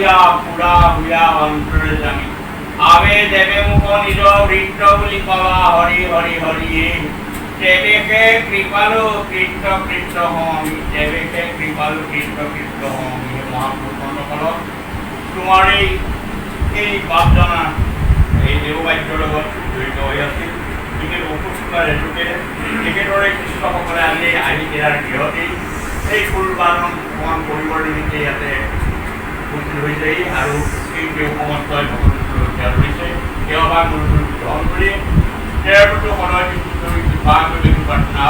করিয়া পুরা হইয়া অন্তরে জানি আবে দেবে মুখ নিজ বৃত্ত বলি কবা হরি হরি হরি দেবেকে কৃপালু কৃষ্ণ কৃষ্ণ হমি দেবেকে কৃপালু কৃষ্ণ কৃষ্ণ হমি মহাপুরুষ ফল তোমাৰ এই বাপজনা এই দেৱবাদ্যৰ লগত জড়িত হৈ আছিল তেখেত উপস্থিতৰ হেতুকে তেখেতৰে শিষ্যসকলে আজি আহি ইয়াৰ গৃহতেই এই ফুলবাদন অকণমান কৰিবৰ নিমিত্তে ইয়াতে উপস্থিত হৈছেহি আৰু এই দেও সমস্তই ৰক্ষা কৰিছে দেওবাৰ মূলটো গ্ৰহণ কৰি তেওঁৰ প্ৰতি সদয় কৃপা কৰি প্ৰাৰ্থনা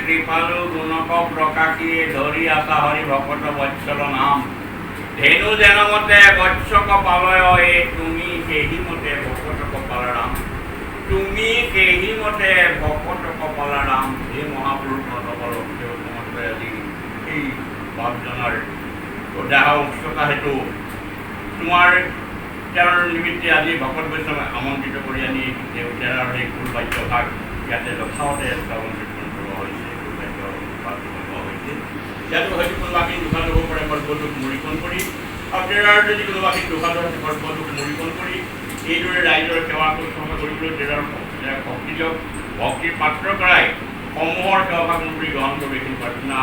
কৃপালু গুণক প্ৰকাশী ধৰি আছা হৰি ভকত বৎসল নাম ধেনু যেন মতে বৎসক পালয় এই তুমি সেই মতে ভকত কপাল ৰাম তুমি সেই মতে ভকত কপাল ৰাম হে মহাপুৰুষ নতবল আজি এই বাপজনাৰ উদাহ উৎসতা হেতু তোমাৰ তেওঁৰ নিমিত্তে আজি ভকত বৈষ্ণৱ আমন্ত্ৰিত কৰি আনি তেওঁৰ সেই কুল বাক্যভাগ ইয়াতে যথামতে শ্ৰৱণ কীৰ্তন কৰোৱা হৈছে কুল বাক্য পাঠ কৰোৱা হৈছে ইয়াতো হয়তো কোনোবাখিনি দুখাত হ'ব পাৰে সৰ্বদোষ মূৰীকণ কৰি আৰু তেওঁৰ যদি কোনোবাখিনি দুখাত হয় সৰ্বদোষ মূৰীকণ কৰি এইদৰে ৰাইজৰ সেৱা শুশ্ৰূষা কৰিবলৈ তেওঁৰ ভক্তি দিয়ক ভক্তিৰ পাত্ৰ কৰাই সমূহৰ সেৱা কৰি গ্ৰহণ কৰিব এইখিনি প্ৰাৰ্থনা